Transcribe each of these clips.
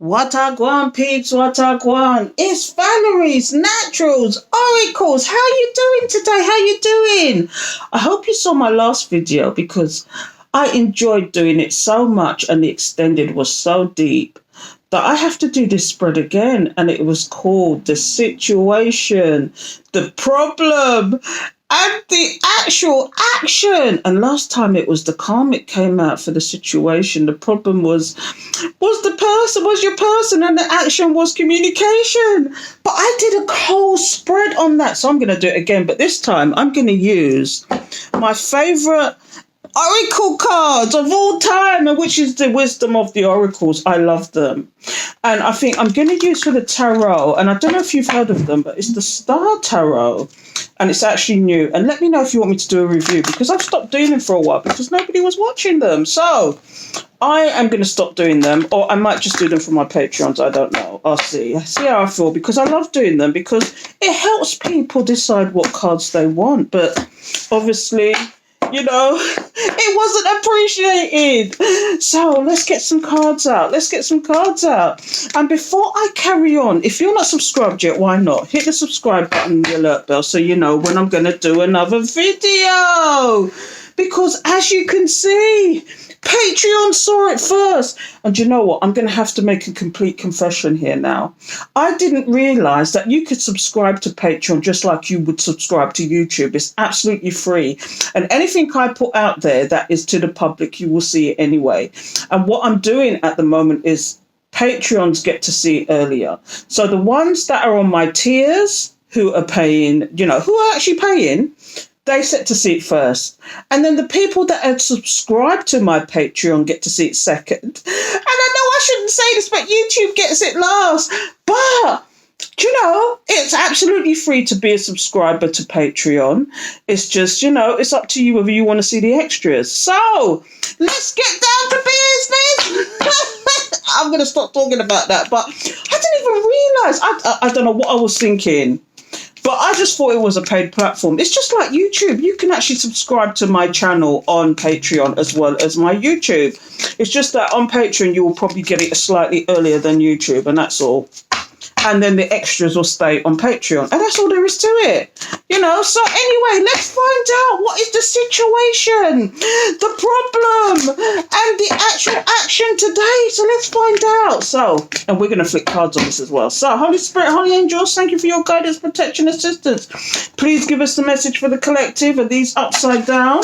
What a gwan, peeps, what a gwan. It's Valerie's Naturals Oracles. How you doing today? How you doing? I hope you saw my last video because I enjoyed doing it so much and the extended was so deep that I have to do this spread again, and it was called The Situation, The Problem, and the actual action. And last time it was the karmic came out for the situation. The problem was your person, and the action was communication. But I did a whole spread on that, so I'm going to do it again. But this time I'm going to use my favorite oracle cards of all time, which is the wisdom of the oracles. I love them, and I think I'm going to use for the tarot, and I don't know if you've heard of them, but it's the Star Tarot, and it's actually new. And let me know if you want me to do a review, because I've stopped doing them for a while because nobody was watching them. So I am going to stop doing them, or I might just do them for my Patreons. I don't know. I'll see how I feel, because I love doing them because it helps people decide what cards they want. But obviously, you know, it wasn't appreciated. So let's get some cards out. And before I carry on, if you're not subscribed yet, why not? Hit the subscribe button and the alert bell so you know when I'm going to do another video. Because as you can see, Patreon saw it first. And you know what? I'm going to have to make a complete confession here now. I didn't realise that you could subscribe to Patreon just like you would subscribe to YouTube. It's absolutely free. And anything I put out there that is to the public, you will see it anyway. And what I'm doing at the moment is Patreons get to see it earlier. So the ones that are on my tiers who are paying, who are actually paying, they set to see it first. And then the people that are subscribed to my Patreon get to see it second. And I know I shouldn't say this, but YouTube gets it last. But, it's absolutely free to be a subscriber to Patreon. It's just, it's up to you whether you want to see the extras. So, let's get down to business. I'm going to stop talking about that. But I didn't even realise. I don't know what I was thinking. But I just thought it was a paid platform. It's just like YouTube. You can actually subscribe to my channel on Patreon as well as my YouTube. It's just that on Patreon, you will probably get it slightly earlier than YouTube, and that's all. And then the extras will stay on Patreon. And that's all there is to it. So anyway, let's find out what is the situation, the problem, and the actual action today. So let's find out. And we're going to flip cards on this as well. So Holy Spirit, Holy Angels, thank you for your guidance, protection, assistance. Please give us the message for the collective. Are these upside down?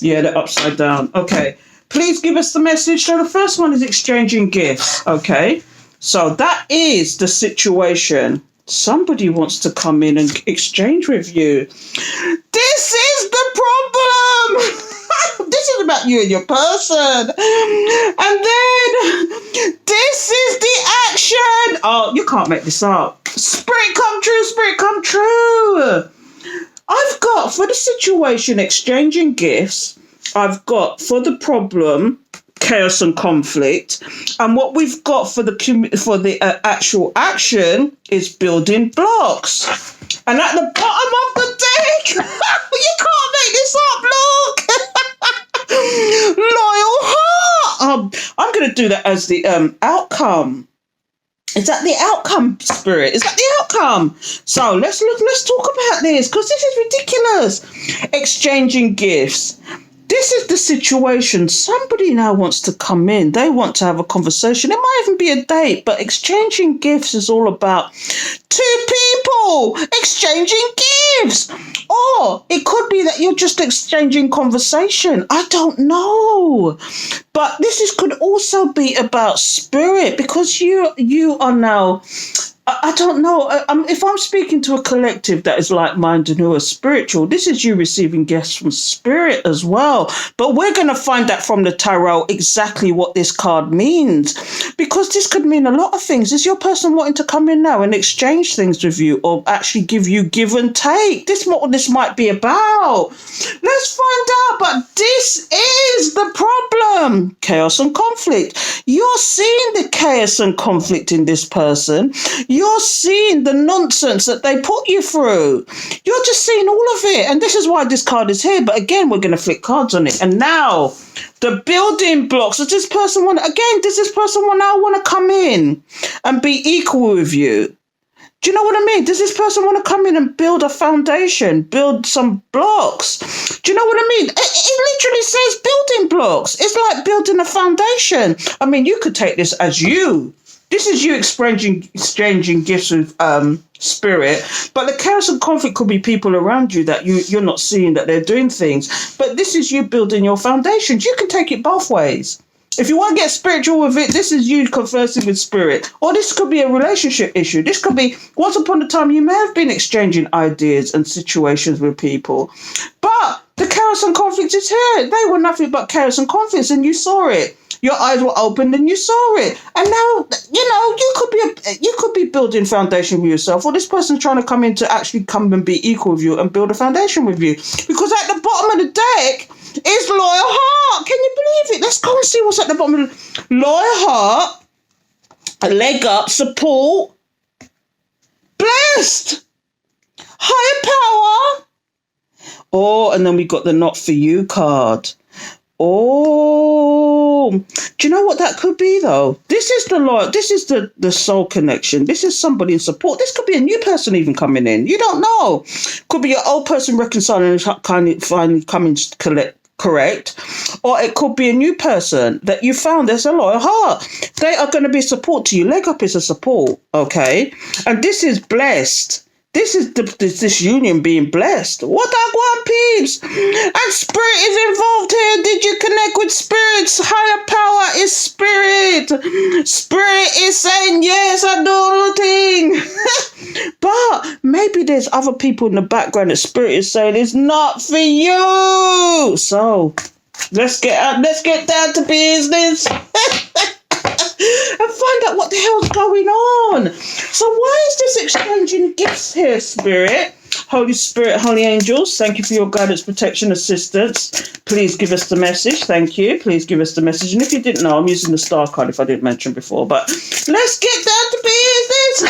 Yeah, they're upside down. Okay. Please give us the message. So the first one is exchanging gifts. Okay. So that is the situation. Somebody wants to come in and exchange with you. This is the problem. This is about you and your person. And then this is the action. Oh, you can't make this up. Spirit come true, spirit come true. I've got for the situation exchanging gifts. I've got for the problem chaos and conflict, and what we've got for the actual action is building blocks. And at the bottom of the deck, you can't make this up. Look, loyal heart. I'm going to do that as the outcome. Is that the outcome, Spirit? Is that the outcome? So let's talk about this, because this is ridiculous. Exchanging gifts. This is the situation. Somebody now wants to come in. They want to have a conversation. It might even be a date, but exchanging gifts is all about two people exchanging gifts. Or it could be that you're just exchanging conversation. I don't know. But this could also be about spirit, because you are now... I don't know. If I'm speaking to a collective that is like-minded who are spiritual, this is you receiving gifts from spirit as well. But we're going to find out from the tarot exactly what this card means, because this could mean a lot of things. Is your person wanting to come in now and exchange things with you, or actually give you give and take? This is what this might be about. Let's find out. But this is the problem. Chaos and conflict. You're seeing the chaos and conflict in this person. You're seeing the nonsense that they put you through. You're just seeing all of it. And this is why this card is here. But again, we're going to flip cards on it. And now The building blocks. Does this person want to now want to come in and be equal with you? Do you know what I mean? Does this person want to come in and build a foundation, build some blocks? Do you know what I mean? It literally says building blocks. It's like building a foundation. I mean, you could take this as you. This is you exchanging gifts with spirit, but the chaos and conflict could be people around you that you're not seeing that they're doing things. But this is you building your foundations. You can take it both ways. If you want to get spiritual with it, this is you conversing with spirit. Or this could be a relationship issue. This could be, once upon a time, you may have been exchanging ideas and situations with people. But the chaos and conflict is here. They were nothing but chaos and conflict, and you saw it. Your eyes were opened and you saw it. And now, you could be building foundation with yourself, or this person's trying to come in to actually come and be equal with you and build a foundation with you. Because at the bottom of the deck is loyal heart. Can you believe it? Let's go and see what's at the bottom of the loyal heart. A leg up, support, blessed, higher power. Oh, and then we got the not for you card. Oh, do you know what that could be though? This is the soul connection. This is somebody in support. This could be a new person even coming in. You don't know. Could be your old person reconciling and kind of finally coming to correct, or it could be a new person that you found. There's a loyal heart. They are going to be support to you. Leg up is a support, okay? And this is blessed. This is this union being blessed. What that one, peeps? And spirit is involved here. Did you connect with spirits? Higher power is spirit. Spirit is saying, yes, I do the thing. But maybe there's other people in the background that spirit is saying it's not for you. So let's get down to business. And find out what the hell's going on. So why is this exchanging gifts here, Spirit? Holy Spirit, Holy Angels, thank you for your guidance, protection, assistance. Please give us the message. Thank you. Please give us the message. And if you didn't know, I'm using the star card if I didn't mention before. But let's get down to business.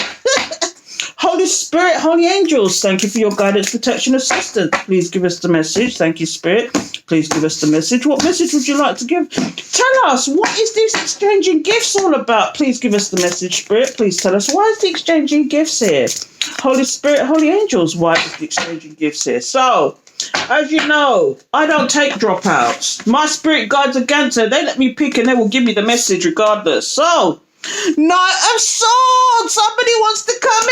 Holy Spirit, Holy Angels, thank you for your guidance, protection, assistance. Please give us the message. Thank you, Spirit. Please give us the message. What message would you like to give? Tell us, what is this exchanging gifts all about? Please give us the message, Spirit. Please tell us, why is the exchanging gifts here? Holy Spirit, Holy Angels, why is the exchanging gifts here? So, as you know, I don't take dropouts. My spirit guides against it. They let me pick and they will give me the message regardless. So, Knight of Swords, somebody wants to come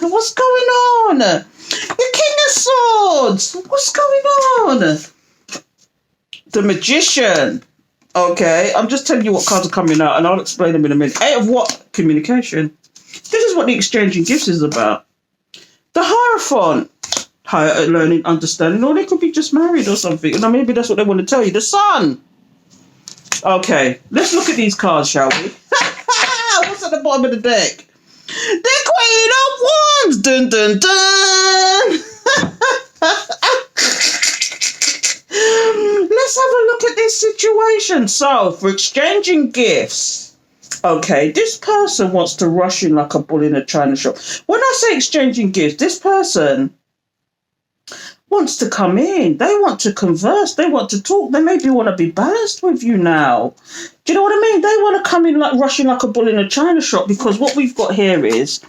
in. What's going on? The King of Swords, what's going on? The Magician. Okay, I'm just telling you what cards are coming out and I'll explain them in a minute. 8 of what? Communication. This is what the exchanging gifts is about. The Hierophant. Higher learning, understanding, or they could be just married or something. And maybe that's what they want to tell you. The Sun. Okay, let's look at these cards, shall we? What's at the bottom of the deck? The Queen of Wands. Dun, dun, dun. Let's have a look at this situation. So, for exchanging gifts, okay, this person wants to rush in like a bull in a china shop. When I say exchanging gifts, this person wants to come in. They want to converse. They want to talk. They maybe want to be balanced with you now. Do you know what I mean? They want to come in like rushing like a bull in a china shop, because what we've got here is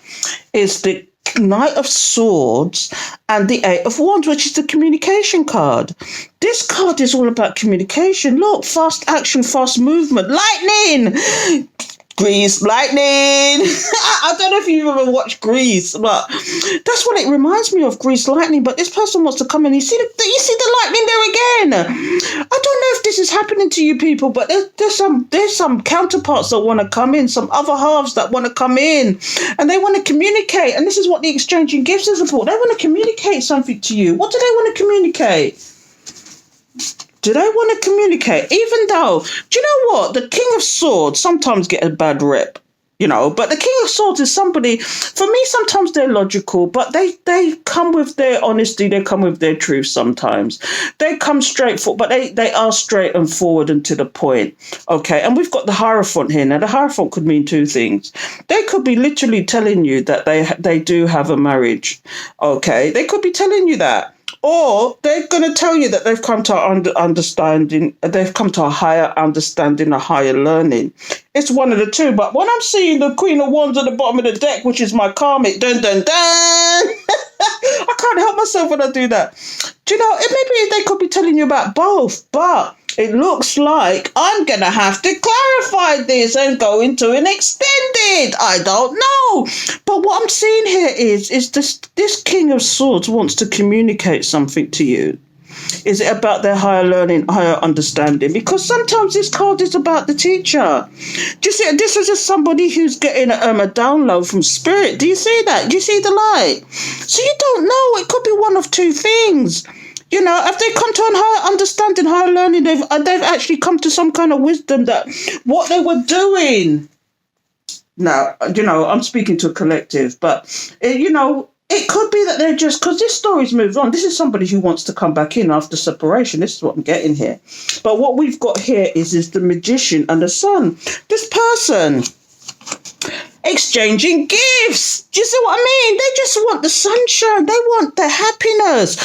the Knight of Swords and the 8 of Wands, which is the communication card. This card is all about communication. Look, fast action, fast movement, lightning. Grease, lightning. I don't know if you've ever watched Grease, but that's what it reminds me of, Grease, lightning. But this person wants to come in. You see the lightning there again. I don't know if this is happening to you people, but there's some counterparts that want to come in, some other halves that want to come in, and they want to communicate. And this is what the exchanging gifts is about. They want to communicate something to you. What do they want to communicate? Do they want to communicate? Even though, do you know what? The King of Swords sometimes get a bad rep, you know, but the King of Swords is somebody, for me, sometimes they're logical, but they come with their honesty, they come with their truth sometimes. They come straight forward, but they are straight and forward and to the point, okay? And we've got the Hierophant here. Now, the Hierophant could mean two things. They could be literally telling you that they do have a marriage, okay? They could be telling you that. Or they're going to tell you that they've come to understanding, they've come to a higher understanding, a higher learning. It's one of the two. But when I'm seeing the Queen of Wands at the bottom of the deck, which is my karmic, dun dun dun, I can't help myself when I do that. Do you know, maybe they could be telling you about both, but it looks like I'm going to have to clarify this and go into an extended. I don't know. But what I'm seeing here is this King of Swords wants to communicate something to you. Is it about their higher learning, higher understanding? Because sometimes this card is about the teacher. Do you see? This is just somebody who's getting a download from spirit. Do you see that? Do you see the light? So you don't know. It could be one of two things. You know, if they come to a higher understanding, higher learning, they've actually come to some kind of wisdom that what they were doing. Now, you know, I'm speaking to a collective, but, it could be that they're just, because this story's moved on. This is somebody who wants to come back in after separation. This is what I'm getting here. But what we've got here is the Magician and the Sun. This person exchanging gifts. Do you see what I mean? They just want the sunshine. They want the happiness.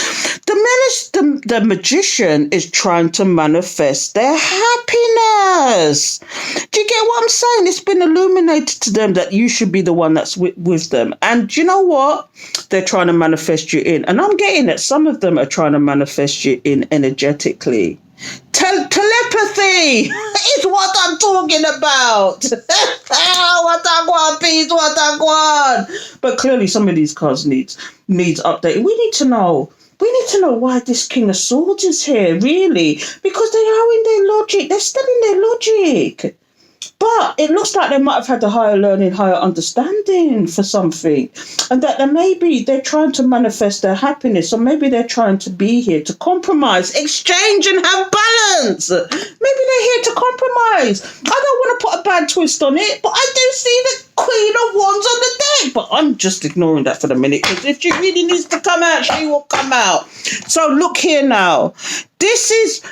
The magician is trying to manifest their happiness. Do you get what I'm saying? It's been illuminated to them that you should be the one that's with them. And you know what? They're trying to manifest you in. And I'm getting that some of them are trying to manifest you in energetically. Telepathy is what I'm talking about. What I want, peace, what I want. But clearly some of these cards needs updating. We need to know why this King of Swords is here, really. Because they are in their logic. They're still in their logic. But it looks like they might have had a higher learning, higher understanding for something. And that they're trying to manifest their happiness. Or maybe they're trying to be here to compromise, exchange and have balance. Maybe they're here to compromise. I don't want to put a bad twist on it, but I do see the Queen of Wands on the deck. But I'm just ignoring that for the minute. Because if she really needs to come out, she will come out. So look here now.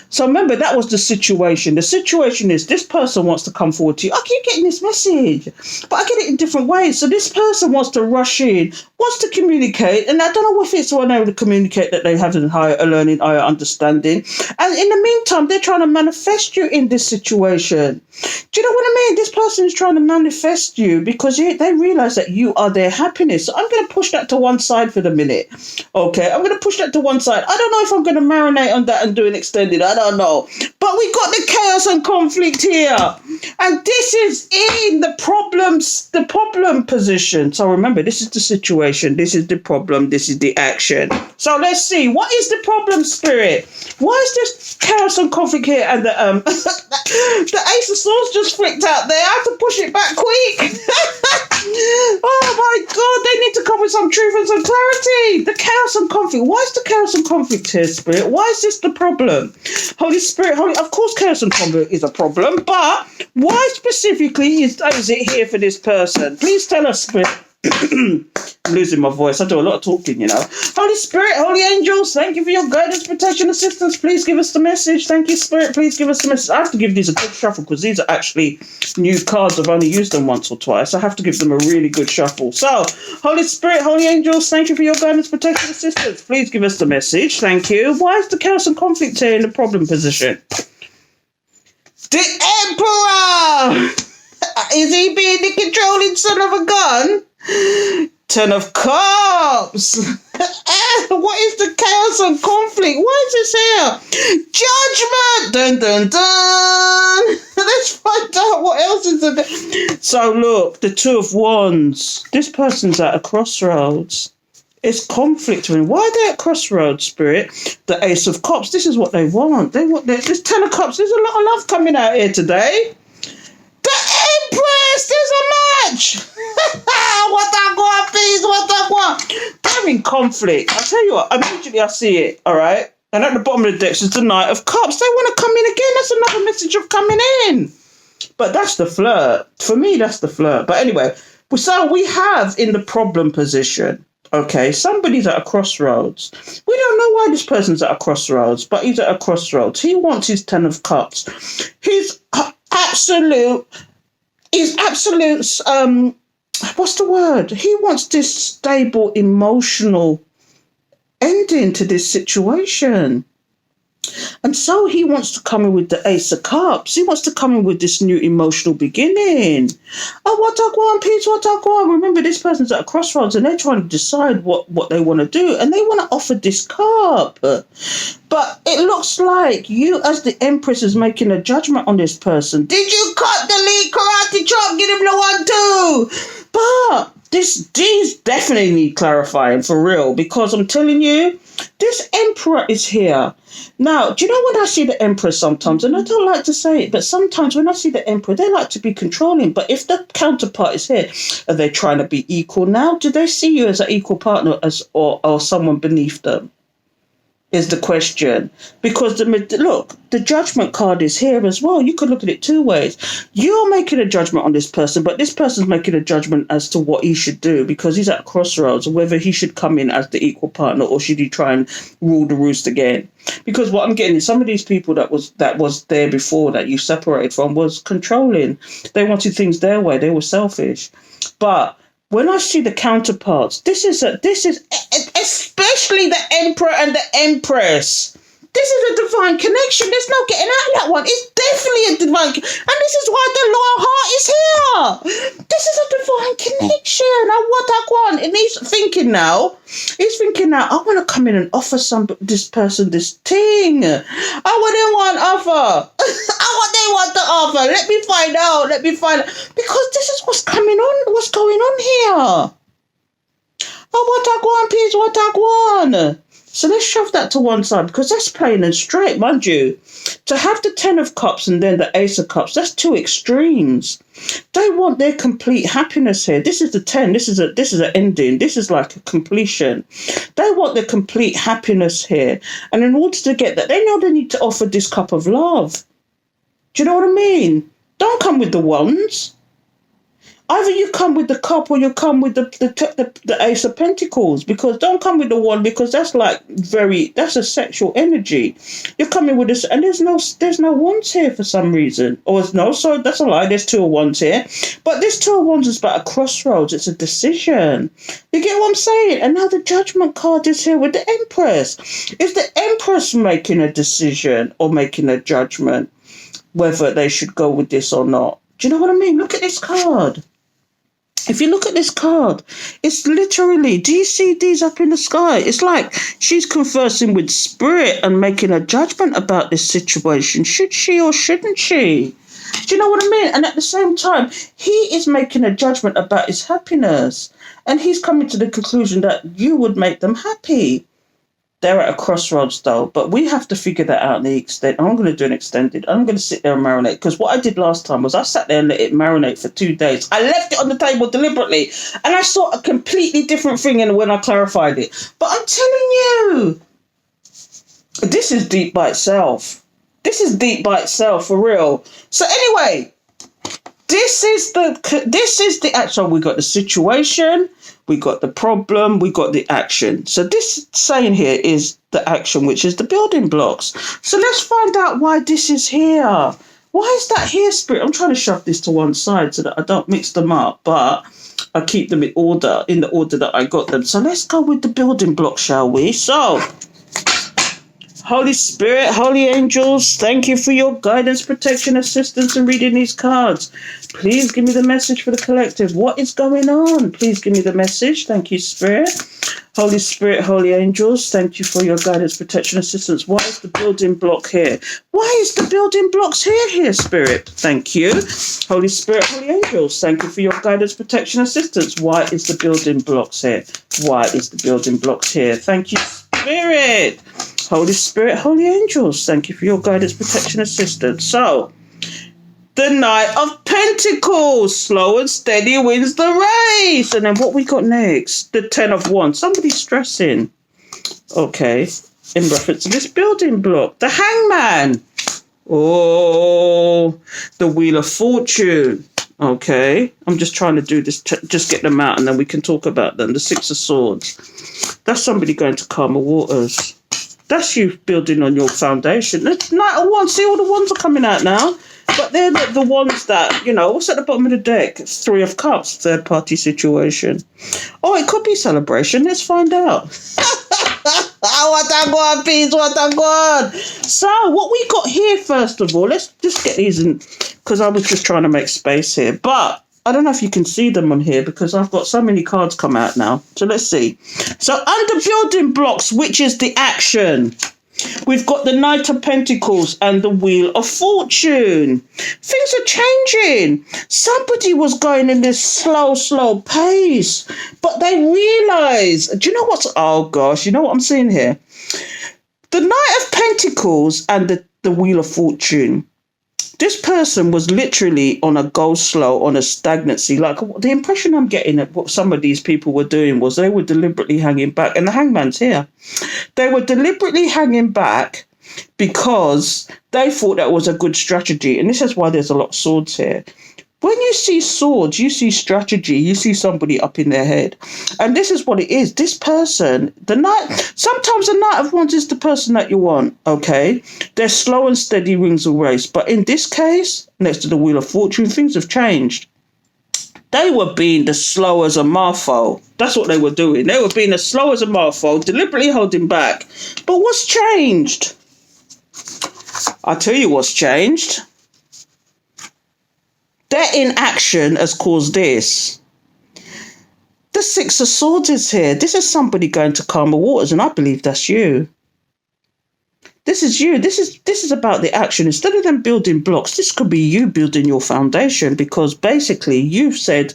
So remember, that was the situation. The situation is this person wants to come forward to you. I keep getting this message, but I get it in different ways. So this person wants to rush in, wants to communicate, and I don't know if it's one able to communicate that they have a higher learning, higher understanding. And in the meantime, they're trying to manifest you in this situation. Do you know what I mean? This person is trying to manifest you because they realize that you are their happiness. So I'm going to push that to one side for the minute. Okay, I'm going to push that to one side. I don't know if I'm going to marinate on that and do an extended. I don't know. But we got the chaos and conflict here. And this is in the problem position. So remember, this is the situation. This is the problem. This is the action. So let's see. What is the problem, Spirit? Why is this chaos and conflict here? And the Ace of Swords just flicked out there. I have to push it back quick. Oh my God, they need to come with some truth and some clarity. The chaos and conflict. Why is the chaos and conflict here, Spirit? Why is this the problem? Holy Spirit, of course chaos and conflict is a problem, but why specifically is it here for this person? Please tell us, Spirit. I'm losing my voice. I do a lot of talking, you know. Holy Spirit, holy angels, thank you for your guidance, protection, assistance. Please give us the message. Thank you, Spirit. Please give us the message. I have to give these a good shuffle because these are actually new cards. I've only used them once or twice. I have to give them a really good shuffle. So, Holy Spirit, holy angels, thank you for your guidance, protection, assistance. Please give us the message. Thank you. Why is the chaos and conflict here in the problem position? The Emperor! Is he being the controlling son of a gun? 10 of Cups. What is the chaos and conflict? Why is this here? Judgment. Dun dun dun. Let's find out what else is in there. So look, the Two of Wands. This person's at a crossroads. It's conflict. Why are they at crossroads, Spirit? The Ace of Cups. This is what they want. This 10 of Cups. There's a lot of love coming out here today. The Empress. There's a match. What I want, please, what I want. They're in conflict. I'll tell you what, immediately I see it, all right? And at the bottom of the deck is the Knight of Cups. They want to come in again. That's another message of coming in. But that's the flirt. For me, that's the flirt. But anyway, so we have in the problem position, okay, somebody's at a crossroads. We don't know why this person's at a crossroads, but he's at a crossroads. He wants his 10 of Cups. He's absolute, what's the word? He wants this stable emotional ending to this situation. And so he wants to come in with the Ace of Cups. He wants to come in with this new emotional beginning. Oh, what I want, peace, what I want. Remember, this person's at a crossroads and they're trying to decide what they want to do. And they want to offer this cup. But it looks like you, as the Empress, is making a judgment on this person. Did you cut, delete, karate chop, get him the 1, 2? But these definitely need clarifying for real. Because I'm telling you, this Emperor is here. Now, do you know when I see the Empress sometimes, and I don't like to say it, but sometimes when I see the Emperor, they like to be controlling. But if the counterpart is here, are they trying to be equal now? Do they see you as an equal partner or someone beneath them? Is the question. Because the judgment card is here as well. You could look at it two ways. You're making a judgment on this person, but this person's making a judgment as to what he should do, because he's at a crossroads, whether he should come in as the equal partner or should he try and rule the roost again. Because what I'm getting is some of these people that was there before that you separated from was controlling. They wanted things their way. They were selfish. But when I see the counterparts, this is especially the Emperor and the Empress. This is a divine connection. There's no getting out of that one. It's definitely a divine, and this is why the loyal heart is here. This is a divine connection. And what I want, and he's thinking now, I want to come in and offer this person this thing. I want offer. They want to offer. Let me find out. Because this is what's going on here. Oh, what I want, please, what I want. So let's shove that to one side, because that's plain and straight, mind you. To have the 10 of Cups and then the Ace of Cups, that's two extremes. They want their complete happiness here. This is the 10. This is an ending. This is like a completion. They want their complete happiness here. And in order to get that, they know they need to offer this cup of love. Do you know what I mean? Don't come with the wands. Either you come with the cup or you come with the Ace of Pentacles, because don't come with the wand, because that's that's a sexual energy. You're coming with this, and there's no wands here for some reason. So that's a lie. There's 2 of wands here, but this 2 of wands is about a crossroads. It's a decision. You get what I'm saying? And now the Judgment card is here with the Empress. Is the Empress making a decision or making a judgment whether they should go with this or not? Do you know what I mean? Look at this card. If you look at this card, it's literally, do you see these up in the sky? It's like she's conversing with spirit and making a judgment about this situation. Should she or shouldn't she? Do you know what I mean? And at the same time, he is making a judgment about his happiness. And he's coming to the conclusion that you would make them happy. They're at a crossroads though, but we have to figure that out in the extent. I'm going to do an extended. I'm going to sit there and marinate, because what I did last time was I sat there and let it marinate for 2 days. I left it on the table deliberately, and I saw a completely different thing when I clarified it. But I'm telling you, this is deep by itself. This is deep by itself for real. So anyway, this is the actual. We got the situation. We got the problem, we got the action. So this saying here is the action, which is the building blocks. So let's find out why this is here. Why is that here, Spirit? I'm trying to shove this to one side so that I don't mix them up, but I keep them in the order that I got them. So let's go with the building blocks, shall we? So, Holy Spirit, Holy Angels, thank you for your guidance, protection, assistance in reading these cards. Please give me the message for the collective. What is going on? Please give me the message. Thank you, Spirit. Holy Spirit, Holy Angels, thank you for your guidance, protection, assistance. Why is the building block here? Why is the building blocks here, Spirit? Thank you. Holy Spirit, Holy Angels, thank you for your guidance, protection, assistance. Why is the building blocks here? Why is the building blocks here? Thank you, Spirit. Holy Spirit, Holy Angels, thank you for your guidance, protection, assistance. So, the Knight of Pentacles, slow and steady wins the race. And then what we got next? The 10 of Wands. Somebody's stressing. Okay, in reference to this building block. The Hangman. Oh, the Wheel of Fortune. Okay, I'm just trying to do this, just get them out and then we can talk about them. The 6 of Swords. That's somebody going to calmer waters. That's you building on your foundation. The Knight of Wands. See, all the wands are coming out now. But they're the ones that, what's at the bottom of the deck? 3 of Cups, third party situation. Oh, it could be celebration. Let's find out. What a god, peeps, what a god. So, what we got here, first of all, let's just get these in, because I was just trying to make space here. But I don't know if you can see them on here because I've got so many cards come out now. So, let's see. So, under building blocks, which is the action? We've got the Knight of Pentacles and the Wheel of Fortune. Things are changing. Somebody was going in this slow pace, but they realised, do you know what's, oh gosh, you know what I'm seeing here? The Knight of Pentacles and the Wheel of Fortune. This person was literally on a go slow, on a stagnancy. Like, the impression I'm getting that what some of these people were doing was they were deliberately hanging back. And the Hangman's here. They were deliberately hanging back because they thought that was a good strategy. And this is why there's a lot of swords here. When you see swords, you see strategy, you see somebody up in their head. And this is what it is. This person, sometimes the Knight of Wands is the person that you want, okay? They're slow and steady wins a race. But in this case, next to the Wheel of Fortune, things have changed. They were being as slow as a marfo. That's what they were doing. They were being as slow as a marfo, deliberately holding back. But what's changed? I'll tell you what's changed. Their inaction has caused this. The Six of Swords is here. This is somebody going to calmer waters, and I believe that's you. This is you. This is about the action. Instead of them building blocks, this could be you building your foundation, because basically you've said,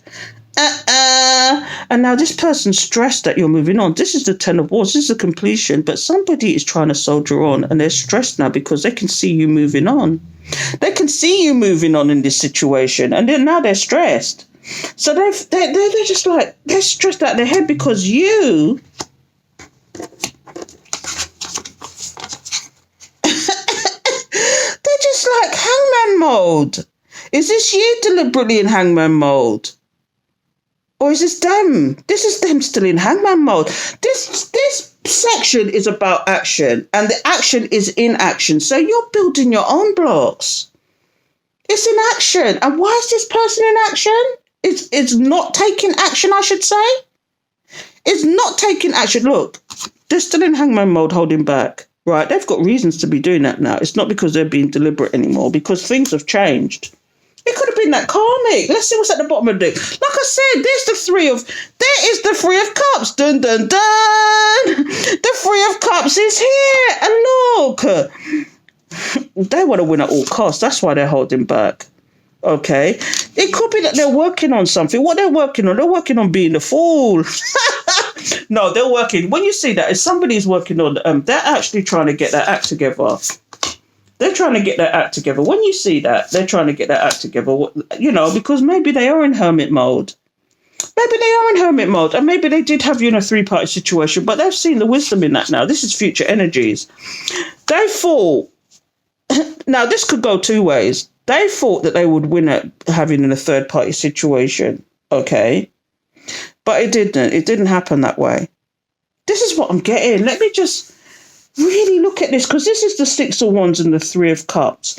and now this person's stressed that you're moving on. This is the Ten of Wands. This is the completion, but somebody is trying to soldier on, and they're stressed now because they can see you moving on. They can see you moving on in this situation, and then now they're stressed. So they're just like, they're stressed out their head because you they're just like hangman mode. Is this you deliberately in hangman mode? Or is this them? This is them still in hangman mode. This section is about action, and the action is in action. So you're building your own blocks. It's in action. And why is this person in action? It's not taking action, I should say. It's not taking action. Look, they're still in hangman mode, holding back. Right? They've got reasons to be doing that now. It's not because they're being deliberate anymore, because things have changed. It could have been that karmic. Let's see what's at the bottom of it. Like I said, there is the Three of Cups. Dun, dun, dun. The Three of Cups is here. And look, they want to win at all costs. That's why they're holding back. Okay. It could be that they're working on something. What they're working on being the fool. No, they're working. When you see that, if somebody's working on, they're actually trying to get their act together. They're trying to get their act together. When you see that, they're trying to get their act together, you know, because maybe they are in hermit mode. And maybe they did have you in a three-party situation, but they've seen the wisdom in that now. This is future energies. They thought, now this could go two ways. They thought that they would win at having in a third-party situation, okay? But it didn't. It didn't happen that way. This is what I'm getting. Let me just really look at this, because this is the Six of Wands and the Three of Cups.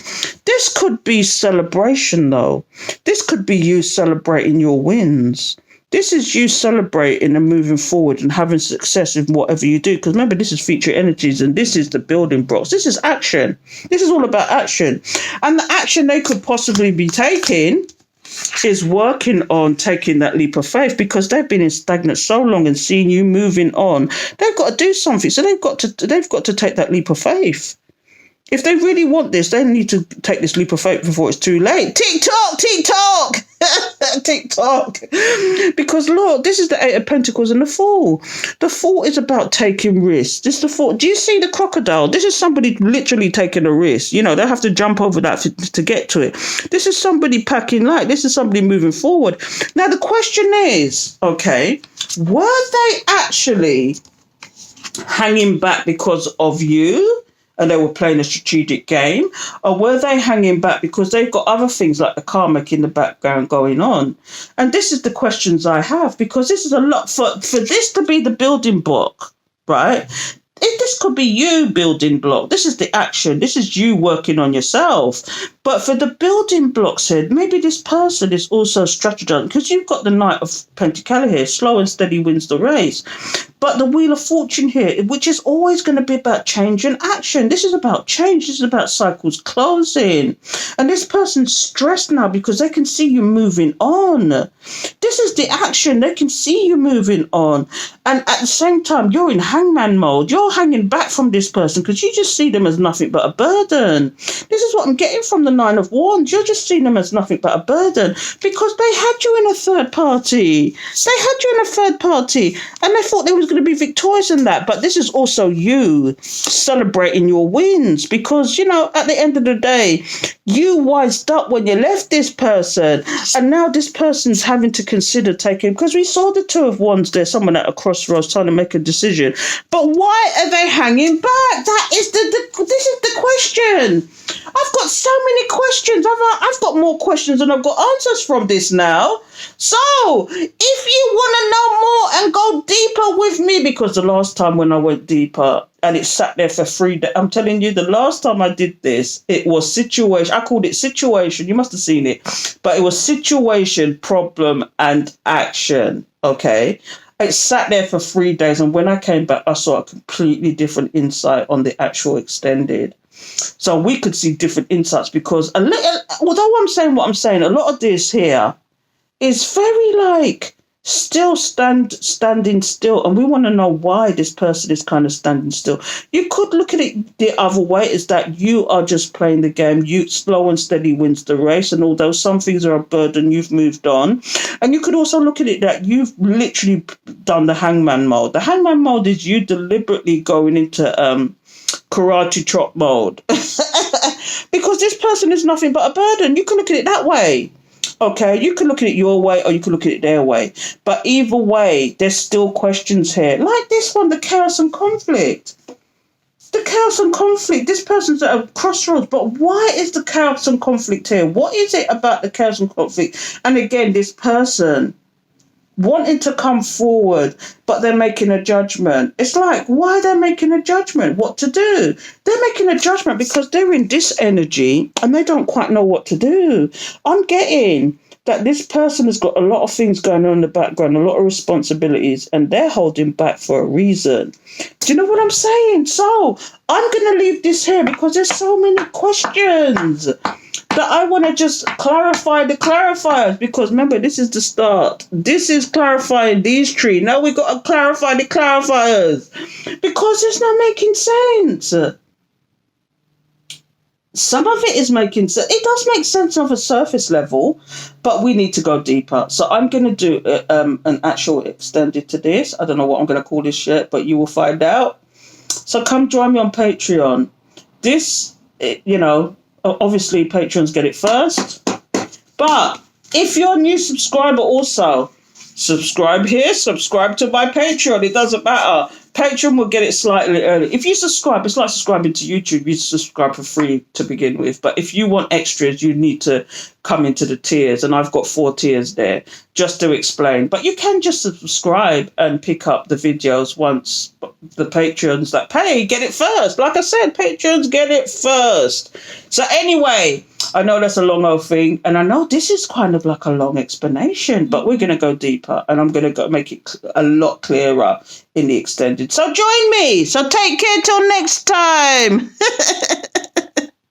This could be celebration, though. This could be you celebrating your wins. This is you celebrating and moving forward and having success in whatever you do. Because remember, this is future energies, and this is the building blocks. This is action. This is all about action. And the action they could possibly be taking is working on taking that leap of faith, because they've been in stagnant so long and seeing you moving on. They've got to do something. So they've got to take that leap of faith. If they really want this, they need to take this leap of faith before it's too late. TikTok, TikTok. Because look, this is the Eight of Pentacles and the Fool. The Fool is about taking risks. This is the Fool. Do you see the crocodile? This is somebody literally taking a risk. You know, they have to jump over that to get to it. This is somebody packing light. This is somebody moving forward. Now, the question is, okay, were they actually hanging back because of you? And they were playing a strategic game? Or were they hanging back because they've got other things like the karmic in the background going on? And this is the questions I have, because this is a lot for this to be the building block, right? This could be you building block. This is the action. This is you working on yourself. But for the building blocks here, maybe this person is also strategizing, because you've got the Knight of Pentacles here. Slow and steady wins the race. But the Wheel of Fortune here, which is always going to be about change and action. This is about change. This is about cycles closing. And this person's stressed now because they can see you moving on. This is the action. They can see you moving on. And at the same time, you're in hangman mode. You're hanging back from this person because you just see them as nothing but a burden. This is what I'm getting from the Nine of Wands. You're just seeing them as nothing but a burden because they had you in a third party. They had you in a third party and they thought they was going to be victorious in that. But this is also you celebrating your wins because, you know, at the end of the day, you wised up when you left this person and now this person's having to consider taking, because we saw the Two of Wands there, someone at a crossroads trying to make a decision. But why are they hanging back? This is the question. I've got so many questions. I've got more questions than I've got answers from this now. So, if you want to know more and go deeper with me, because the last time when I went deeper and it sat there for 3 days, I'm telling you, the last time I did this, it was situation. I called it situation. You must have seen it. But it was situation, problem, and action. Okay. It sat there for 3 days. And when I came back, I saw a completely different insight on the actual extended. So we could see different insights because although I'm saying what I'm saying, a lot of this here is very like standing still, and we want to know why this person is kind of standing still. You could look at it the other way, is that you are just playing the game. You slow and steady wins the race, and although some things are a burden, you've moved on. And you could also look at it that you've literally done the hangman mode. The hangman mode is you deliberately going into karate chop mode because this person is nothing but a burden. You can look at it that way. Okay, you can look at it your way or you can look at it their way. But either way, there's still questions here. Like this one, the chaos and conflict. The chaos and conflict. This person's at a crossroads, but why is the chaos and conflict here? What is it about the chaos and conflict? And again, this person wanting to come forward, but they're making a judgment. It's like, why are they making a judgment? What to do? They're making a judgment because they're in this energy and they don't quite know what to do. I'm getting that this person has got a lot of things going on in the background, a lot of responsibilities, and they're holding back for a reason. Do you know what I'm saying? So I'm going to leave this here because there's so many questions that I want to just clarify the clarifiers, because remember, this is the start. This is clarifying these three. Now we've got to clarify the clarifiers because it's not making sense. Some of it is making sense. It does make sense on a surface level, but we need to go deeper. So I'm going to do an actual extended to this. I don't know what I'm going to call this yet, but you will find out. So come join me on Patreon. This, obviously patrons get it first, but if you're a new subscriber, also subscribe here, subscribe to my Patreon. It doesn't matter. Patreon will get it slightly early. If you subscribe, it's like subscribing to YouTube. You subscribe for free to begin with, but if you want extras, you need to come into the tiers, and I've got 4 tiers there just to explain. But you can just subscribe and pick up the videos once the patrons that pay get it first. Like I said, patrons get it first. So anyway, I know that's a long old thing, and I know this is kind of like a long explanation, but we're going to go deeper, and I'm going to make it a lot clearer in the extended. So join me. So take care till next time.